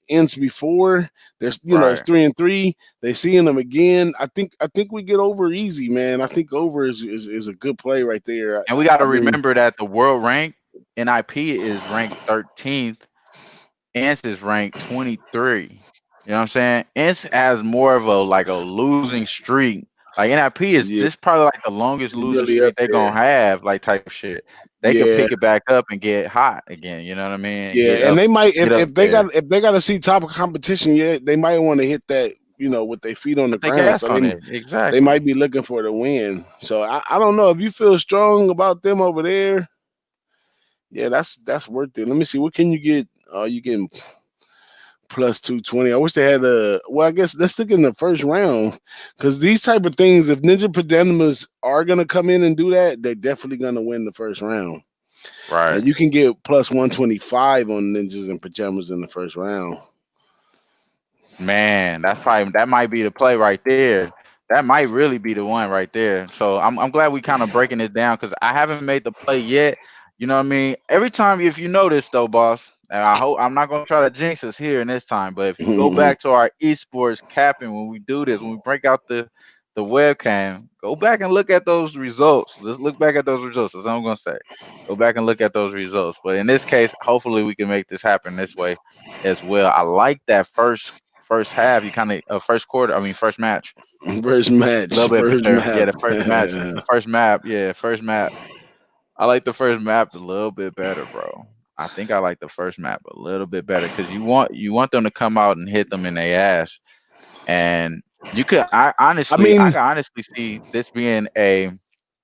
ends before. There's it's Right. 3-3. They seeing them again. I think we get over easy, man. I think over is a good play right there. And we got I to mean, remember that the world rank NIP is ranked 13th. Ants is ranked 23. You know what I'm saying? Ants has more of a losing streak. Like NIP is yeah, this probably like the longest losing really up streak they're there. gonna have, like type shit. They could Yeah, pick it back up and get hot again. You know what I mean? yeah, and they might Get up there. if they got to see top of competition, yeah, they might want to hit that with their feet on the Put their ground. gas So on it. they might Exactly. be looking for the win. So I don't know if you feel strong about them over there. Yeah, that's worth it. Let me see. What can you get? You getting plus 220. I wish they had a. Well, I guess let's look in the first round because these type of things, if Ninja Pajamas are gonna come in and do that, they're definitely gonna win the first round. Right. And you can get plus 125 on Ninjas and Pajamas in the first round. Man, that might be the play right there. That might really be the one right there. So I'm glad we kind of breaking it down because I haven't made the play yet. You know what I mean? Every time, if you notice though, boss, and I hope I'm not gonna try to jinx us here in this time, but if you go back to our esports capping when we do this, when we break out the webcam, go back and look at those results. Let's look back at those results. That's all I'm gonna say. Go back and look at those results. But in this case, hopefully we can make this happen this way as well. I like that first half. You kind of first quarter. I mean, first match. First A match, little bit first better. Yeah, map. the first match, the first map. Yeah, first map. I like the first map a little bit better, bro. I think I like the first map a little bit better because you want them to come out and hit them in their ass, and I I mean, can honestly see this being a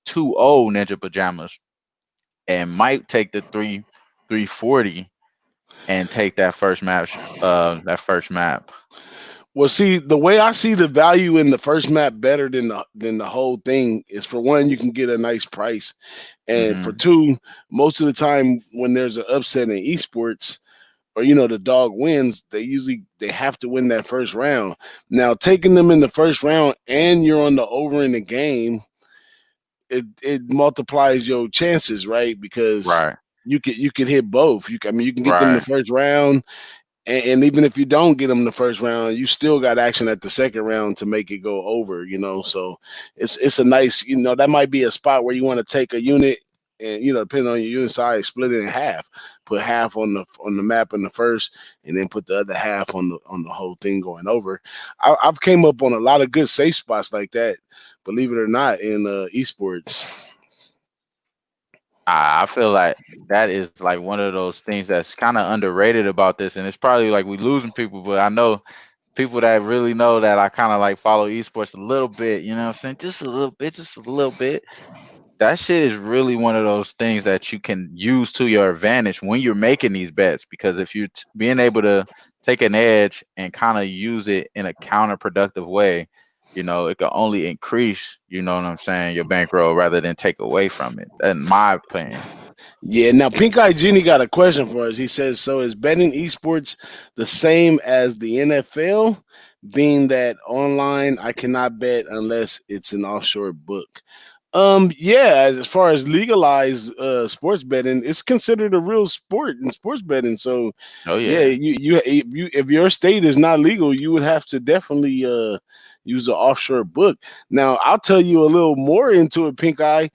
2-0 Ninja Pajamas, and might take the 340 and take that first match. That first map. well, see, the way I see the value in the first map better than the whole thing is for one, you can get a nice price, and for Hmm. two, most of the time when there's an upset in esports or the dog wins, they have to win that first round. Now taking them in the first round and you're on the over in the game, it multiplies your chances, right? Because Right. you could hit both. You can get them the Right. first round, and even if you don't get them the first round, you still got action at the second round to make it go over. So it's a nice, that might be a spot where you want to take a unit and depending on your unit size, split it in half. Put half on the map in the first, and then put the other half on the whole thing going over. I've came up on a lot of good safe spots like that, believe it or not, in esports. I feel like that is like one of those things that's kind of underrated about this, and it's probably like we losing people, but I know people that really know that I kind of like follow esports a little bit, you know what I'm saying? Just a little bit, just a little bit. That shit is really one of those things that you can use to your advantage when you're making these bets. Because if you being able to take an edge and kind of use it in a counterproductive way, it can only increase, you know what I'm saying, your bankroll rather than take away from it. In my opinion. Yeah, now Pink Eye Genie got a question for us. He says, "So is betting esports the same as the NFL? Being that online, I cannot bet unless it's an offshore book." Yeah, as far as legalized sports betting, it's considered a real sport in sports betting. So, Oh yeah, yeah. if your state is not legal, you would have to definitely use an offshore book. Now, I'll tell you a little more into it, Pink Eye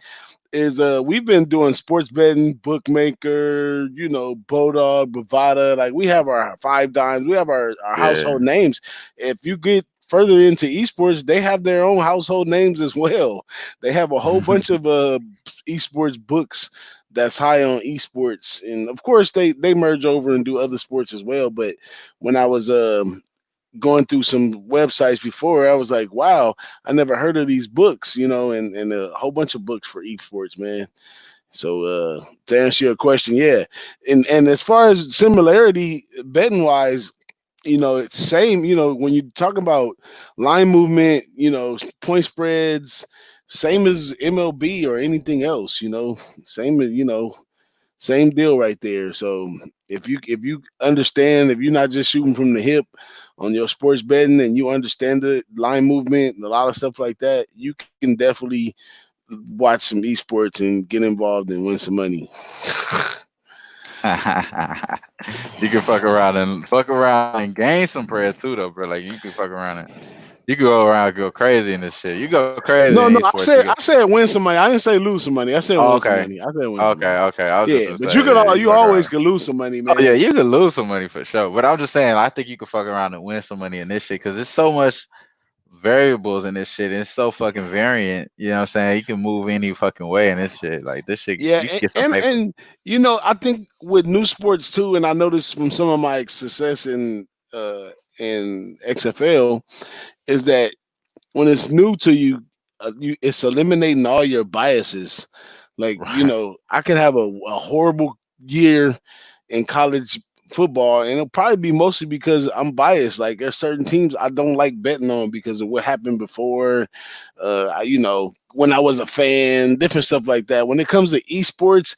is we've been doing sports betting, bookmaker, Bodog, Bovada. Like we have our five dimes, we have our Yeah. household names. If you get further into esports, they have their own household names as well. They have a whole bunch of esports books that's high on esports, and of course they merge over and do other sports as well. But when I was going through some websites before, I was like, wow, I never heard of these books, and a whole bunch of books for esports, man. So to answer your question, yeah. And as far as similarity betting wise, it's same, when you talk about line movement, point spreads, same as MLB or anything else, same as, same deal right there. So if you understand, if you're not just shooting from the hip on your sports betting and you understand the line movement and a lot of stuff like that, you can definitely watch some esports and get involved and win some money. You can fuck around and gain some prayers too though, bro. Like you can fuck around and you can go around and go crazy in this shit. You go crazy in No, no, I esports. said I said win some money. I didn't say lose some money. I said Oh, win some okay. money. I said win some Okay, money. okay. I was just Yeah, gonna but you say, yeah, could you you fuck always around. could lose some money, Oh yeah, man. you can lose some money for sure. But I'm just saying, I think you can fuck around and win some money in this shit because there's so much variables in this shit. And it's so fucking variant. You know what I'm saying? You can move any fucking way in this shit. Like this shit, Yeah, you can get some and, paper. and I think with new sports too, and I noticed from some of my success in XFL is that when it's new to you, it's eliminating all your biases. Like Right. I could have a horrible year in college football, and it'll probably be mostly because I'm biased. Like there's certain teams I don't like betting on because of what happened before. When I was a fan, different stuff like that. When it comes to esports,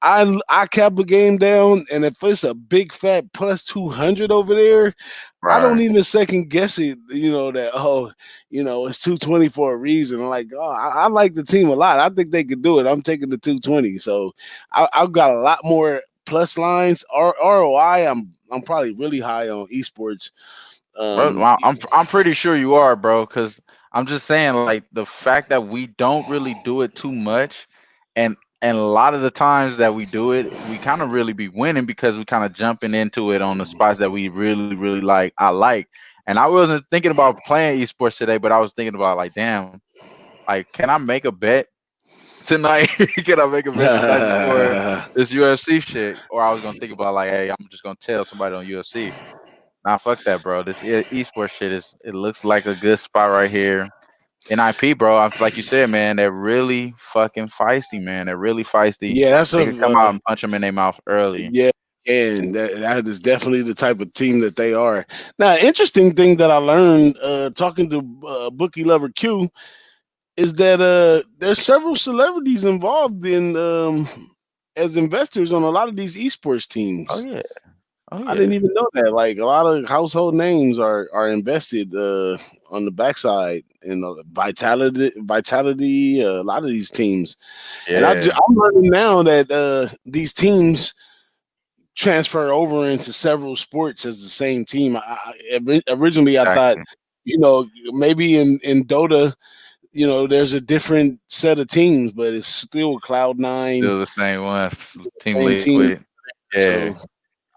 I cap a game down, and if it's a big fat plus 200 over there, I don't Right. even second guess it. That it's 220 for a reason. I'm like, oh, I like the team a lot. I think they could do it. I'm taking the 220. So I've got a lot more plus lines. ROI. I'm probably really high on esports. Bro, Um, I'm pretty sure you are, bro. Because I'm just saying, like the fact that we don't really do it too much, and a lot of the times that we do it, we kind of really be winning because we kind of jumping into it on the spots that we really really like. I like, and I wasn't thinking about playing esports today, but I was thinking about like, damn, like can I make a bet tonight? Can I make a bet tonight before this UFC shit? Or I was gonna think about like, hey, I'm just gonna tell somebody on UFC. Nah, fuck that, bro. This esports shit it looks like a good spot right here. NIP, bro. Like you said, man, they're really fucking feisty, man. They're really feisty. yeah, that's They can come out and punch them in their mouth early. yeah, and that is definitely the type of team that they are. Now, interesting thing that I learned talking to Bookie Lover Q is that there's several celebrities involved in as investors on a lot of these esports Oh teams. yeah. Oh I yeah. didn't even know that. Like a lot of household names are invested on the backside in vitality. A lot of these teams, and Yeah. I'm learning now that these teams transfer over into several sports as the same team. Originally, I thought, Exactly. maybe in Dota, there's a different set of teams, but it's still Cloud Nine, Still the same one. Team same team. Liquid. Yeah. So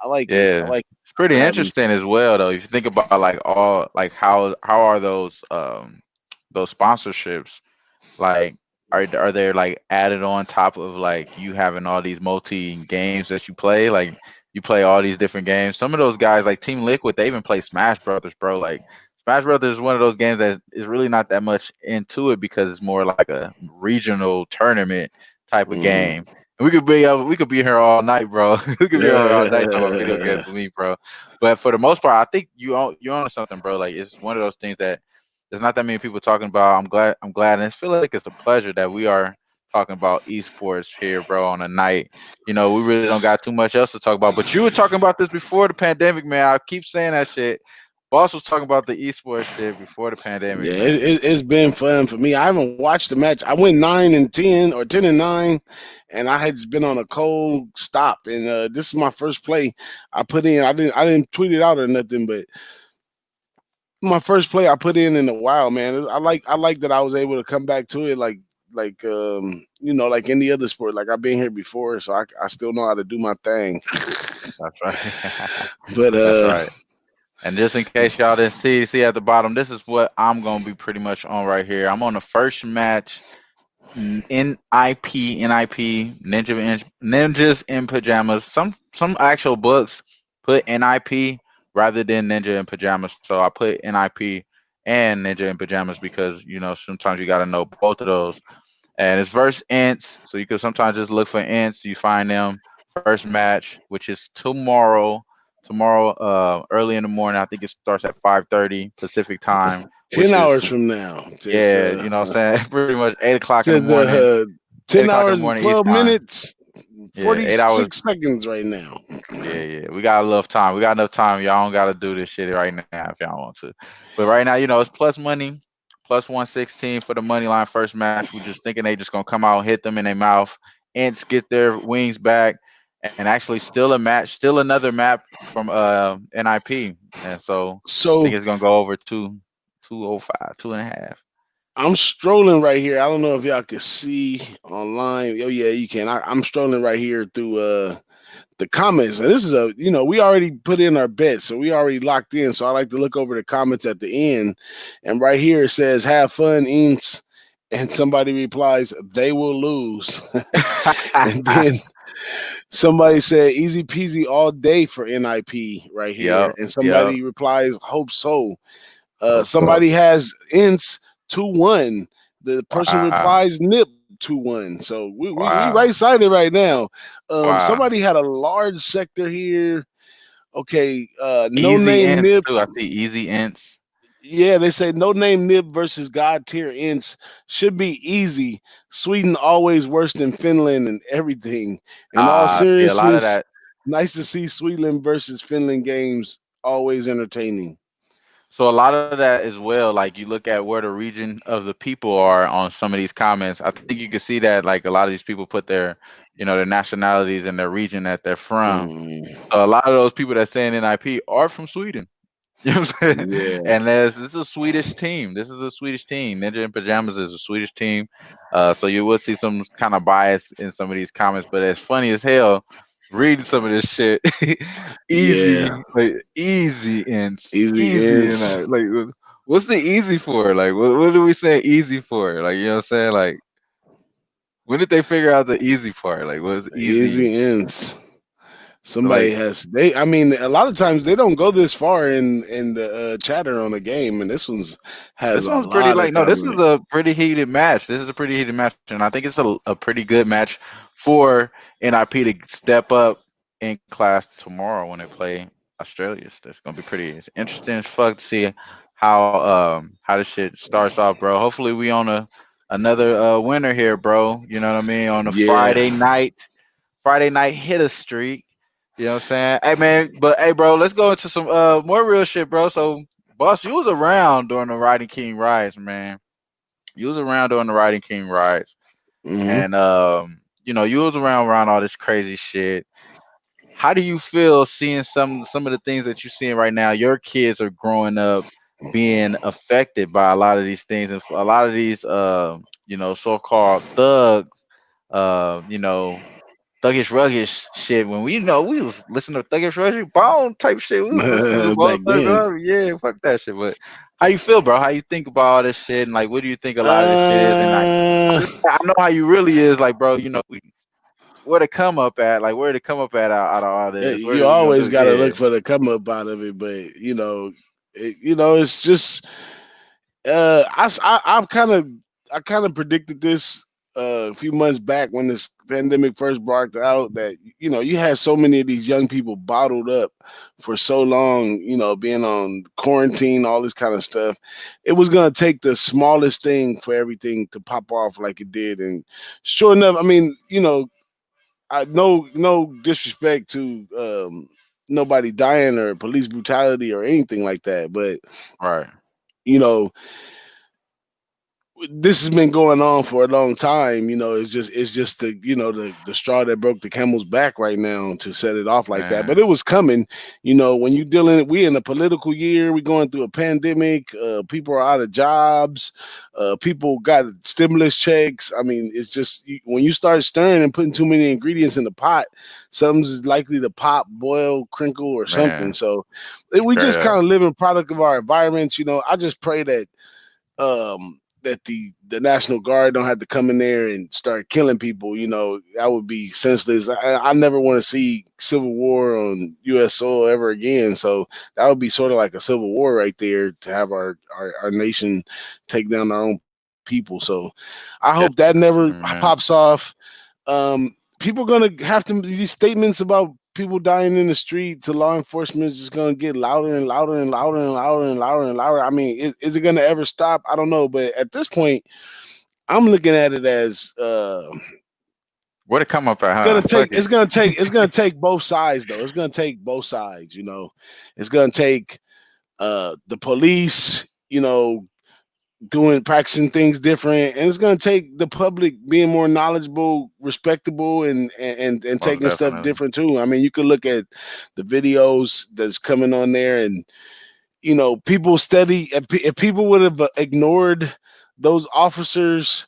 I like it. I Yeah. like It's pretty having. interesting as well though. If you think about like all like how are those sponsorships like are they like added on top of like you having all these multi games that you play? Like you play all these different games. Some of those guys, like Team Liquid, they even play Smash Brothers, bro. Like Smash Brothers is one of those games that is really not that much into it because it's more like a regional tournament type of Mm. game. And we could be here all night, bro. We could be here all night talking about video games with me, bro. But for the most part, I think you own something, bro. Like it's one of those things that there's not that many people talking about. I'm glad, and I feel like it's a pleasure that we are talking about esports here, bro, on a night. We really don't got too much else to talk about. But you were talking about this before the pandemic, man. I keep saying that shit. Boss was talking about the esports shit before the pandemic, Yeah, man. it's been fun for me. I haven't watched the match. I went 9-10 or 10-9, and I had just been on a cold stop. And this is my first play I put in. I didn't tweet it out or nothing, but my first play I put in a while, man. I like that I was able to come back to it like any other sport. Like I've been here before, so I still know how to do my thing. That's right. But That's right. And just in case y'all didn't see at the bottom, this is what I'm gonna be pretty much on right here. I'm on the first match, NIP, Ninjas in Pajamas. Some actual books put NIP rather than Ninja in Pajamas, so I put NIP and Ninja in Pajamas because sometimes you got to know both of those. And it's versus Ints, so you could sometimes just look for Ints. You find them first match, which is tomorrow. Tomorrow, early in the morning. I think it starts at 5:30 Pacific time, 10 which is hours from now, just yeah, you know what I'm saying. Pretty much 8 o'clock in the says morning. 10 8 o'clock in the hours and morning East 12 time. minutes, Yeah, 8 hours. 46 seconds right now. Yeah. We got enough time. We got enough time. Y'all don't gotta do this shit right now if y'all want to. But right now, it's plus money, plus 116 for the money line first match. We just thinking they just gonna come out and hit them in their mouth. Ants get their wings back and actually steal a match, steal another map from NIP. And so I think So it's gonna go over 205, 2.5. I'm strolling right here. I don't know if y'all can see online. Oh yeah, you can. I'm strolling right here through the comments, and this is we already put in our bet, so we already locked in. So I like to look over the comments at the end, and right here it says "Have fun, Ints," and somebody replies, "They will lose," and then somebody said "Easy peasy all day for NIP" right here, Yep, and yep. somebody replies, "Hope so." Hope so. Somebody has Ints 2-1. The person Wow. replies Nip 2-1. So we right Wow. sided right now. Wow. Somebody had a large sector here. Okay, no Easy name ints Nip. too. I see easy ints. Yeah, they say no name Nib versus God tier Ints should be easy. Sweden always worse than Finland and everything. In all See a lot of seriousness, that. nice to see Sweden versus Finland games always entertaining. So a lot of that as well. Like you look at where the region of the people are on some of these comments. I think you can see that like a lot of these people put their nationalities and their region that they're from. Mm, So a lot of those people that saying NIP are from Sweden. You know what I'm saying? yeah, And this is a Swedish team. This is a Swedish team. Ninja in Pajamas is a Swedish team. So you will see some kind of bias in some of these comments, but it's funny as hell reading some of this shit. yeah. Easy and Easy easy and Ints, what's the easy for? Like what are we saying easy for? Like you know what I'm saying? Like when did they figure out the easy part? Like what's easy? Easy Ints. Somebody Like has they. I mean, a lot of times they don't go this far in the chatter on the game, and this one's has this a one's pretty lot of like no, this is comment. a pretty heated match. This is a pretty heated match, and I think it's a pretty good match for NIP to step up in class tomorrow when they play Australia. So it's gonna be pretty it's interesting as fuck to see how this shit starts off, bro. Hopefully we on another winner here, bro. You know what I mean? On a Yeah, Friday night hitter streak. You know what I'm saying? Hey man, but hey bro, let's go into some more real shit, bro. So boss, you was around during the Riding King riots, man. You was around during the Riding King riots. hmm And you was around all this crazy shit. How do you feel seeing some of the things that you're seeing right now? Your kids are growing up being affected by a lot of these things and a lot of these so-called thugs, uh, you know, thuggish ruggish shit. When we was listening to thuggish ruggish bone type shit, we was listening to back bone thug then. Ruggish. Yeah, fuck that shit. But how you feel, bro? How you think about all this shit and like what do you think a lot of this shit is? And like Uh, I know how you really is, like, bro, we where to come up at? Like where to come up at out of all this? Where You we gonna always do? got to look Yeah, for the come up out of it, but it's just I kind of predicted this a few months back when this pandemic first broke out that you had so many of these young people bottled up for so long, being on quarantine, all this kind of stuff. It was gonna take the smallest thing for everything to pop off like it did, and sure enough, I mean, no disrespect to nobody dying or police brutality or anything like that, but right, you know this has been going on for a long time. It's just the straw that broke the camel's back right now to set it off like that. But man, it was coming. When you dealing, we in a political year, we going through a pandemic. People are out of jobs. People got stimulus checks. I mean, it's just when you start stirring and putting too many ingredients in the pot, something's likely to pop, boil, crinkle, or something. man, So we straight just up. kind of living product of our environment. I just pray that the National Guard don't have to come in there and start killing people. That would be senseless. I never want to see civil war on U.S. soil ever again. So that would be sort of like a civil war right there to have our nation take down our own people. So I hope that never Man, pops off. People gonna have to these statements about people dying in the street to law enforcement is just gonna get louder and louder and louder and louder and louder and louder. I mean, is it gonna ever stop? I don't know, but at this point, I'm looking at it as where to come up at? Huh? gonna take Fuck it. it's gonna take both sides though. It's gonna take both sides. It's gonna take the police, doing practicing things different, and it's going to take the public being more knowledgeable, respectable, and Most taking stuff definitely. different too. I mean, you could look at the videos that's coming on there, and people steady. If people would have ignored those officers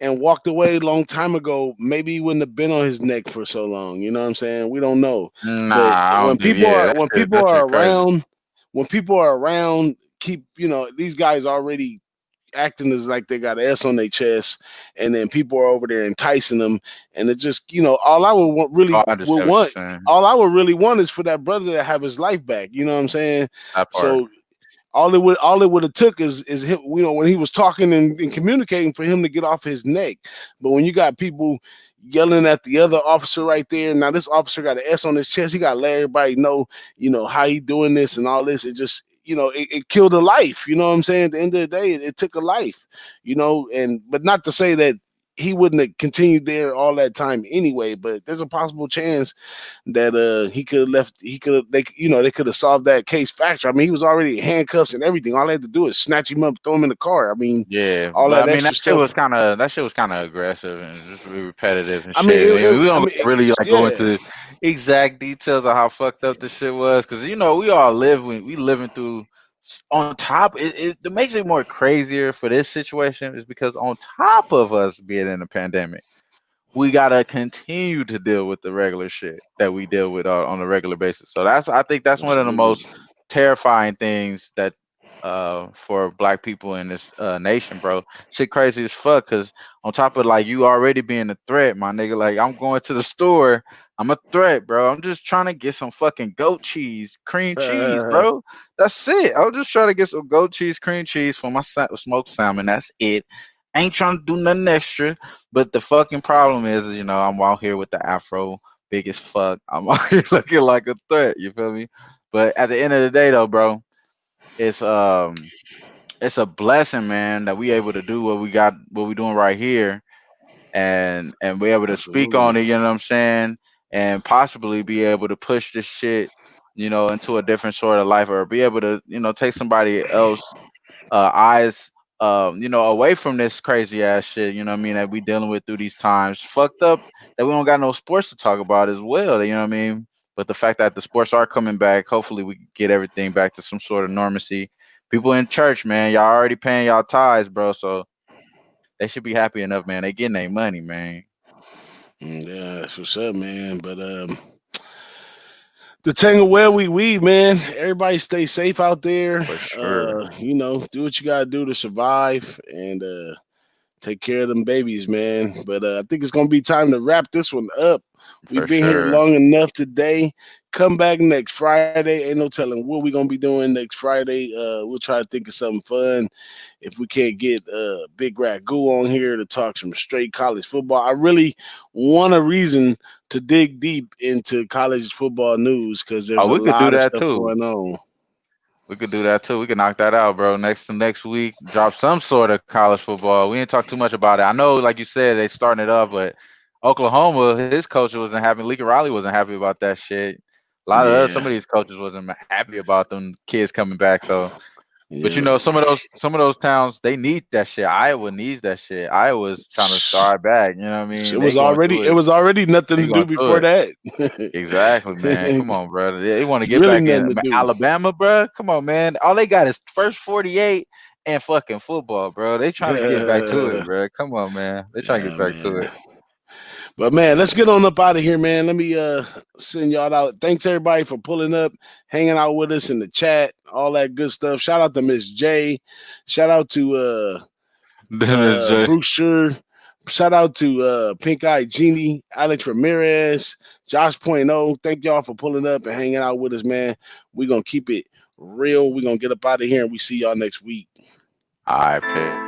and walked away a long time ago, maybe he wouldn't have been on his neck for so long. You know what I'm saying? We don't know, Nah, but I don't do. Yeah, when people that are shit crazy. around, keep these guys already acting as like they got an S on their chest, and then people are over there enticing them, and it just all I would want, Oh, really I would understand what you're want, saying. all I would really want is for that brother to have his life back. You know what I'm saying? That part. So all it would have took is him, when he was talking and communicating for him to get off his neck. But when you got people yelling at the other officer right there, now this officer got an S on his chest. He got to let everybody know, how he doing this and all this. It just it killed a life. You know what I'm saying? At the end of the day, it took a life. And but not to say that he wouldn't have continued there all that time anyway. But there's a possible chance that he could have left. They could have solved that case factor. I mean, he was already in handcuffs and everything. All they had to do is snatch him up, throw him in the car. I mean, Yeah, all but I that mean extra stuff. that shit was kind of aggressive and just really repetitive and I mean, shit. We don't really like go yeah. into exact details of how fucked up this shit was because we all we living through. On top, it makes it more crazier for this situation is because on top of us being in a pandemic, we gotta continue to deal with the regular shit that we deal with on a regular basis. So I think that's one of the Absolutely. most terrifying things that for black people in this nation, bro. Shit crazy as fuck. Cause on top of like you already being a threat, my nigga. Like I'm going to the store. I'm a threat, bro. I'm just trying to get some fucking goat cheese, cream cheese, bro. That's it. I'm just trying to get some goat cheese, cream cheese for my smoked salmon. That's it. Ain't trying to do nothing extra. But the fucking problem is, I'm out here with the afro, big as fuck. I'm out here looking like a threat. You feel me? But at the end of the day, though, bro, it's um, it's a blessing, man, that we able to do what we doing right here, and be able to speak Absolutely. on it. You know what I'm saying? And possibly be able to push this shit, into a different sort of life, or be able to, take somebody else eyes away from this crazy ass shit, you know what I mean, that we dealing with through these times. Fucked up that we don't got no sports to talk about as well, you know what I mean? But the fact that the sports are coming back, hopefully we can get everything back to some sort of normalcy. People in church, man, y'all already paying y'all tithes, bro. So they should be happy enough, man. They getting their money, man. Yeah, that's what's up, man. But the tangle where we weed, man. Everybody stay safe out there. For sure. Do what you gotta do to survive, and take care of them babies, man. But I think it's gonna be time to wrap this one up. We've For been here sure. long enough today. Come back next Friday. Ain't no telling what we're gonna be doing next Friday. We'll try to think of something fun. If we can't get Big Ragu on here to talk some straight college football, I really want a reason to dig deep into college football news because there's Oh, a we could do lot of that stuff too. going on. We could do that too. We could knock that out, bro. Next week, drop some sort of college football. We ain't talk too much about it. I know, like you said, they starting it up, but Oklahoma, his coach wasn't happy. Lincoln Riley wasn't happy about that shit. A lot of some Yeah, of these coaches wasn't happy about them kids coming back. So, but yeah. some of those towns they need that shit. Iowa needs that shit. Iowa's trying to start back. You know what I mean? They going through It it. was already nothing They to do going through before it. that. Exactly, man. Come on, bro. They want to get Really back nothing in to do. Alabama, bro. Come on, man. All they got is first 48 and fucking football, bro. They trying to get back to it, bro. Come on, man. They trying to get Yeah, back to man. it. But man, let's get on up out of here, man. Let me send y'all out. Thanks everybody for pulling up, hanging out with us in the chat, all that good stuff. Shout out to Miss J. Shout out to Miss J. Brewster. Shout out to Pink Eye Genie, Alex Ramirez, Josh Point oh. Thank y'all for pulling up and hanging out with us, man. We're gonna keep it real. We're gonna get up out of here and we see y'all next week. All right, peace.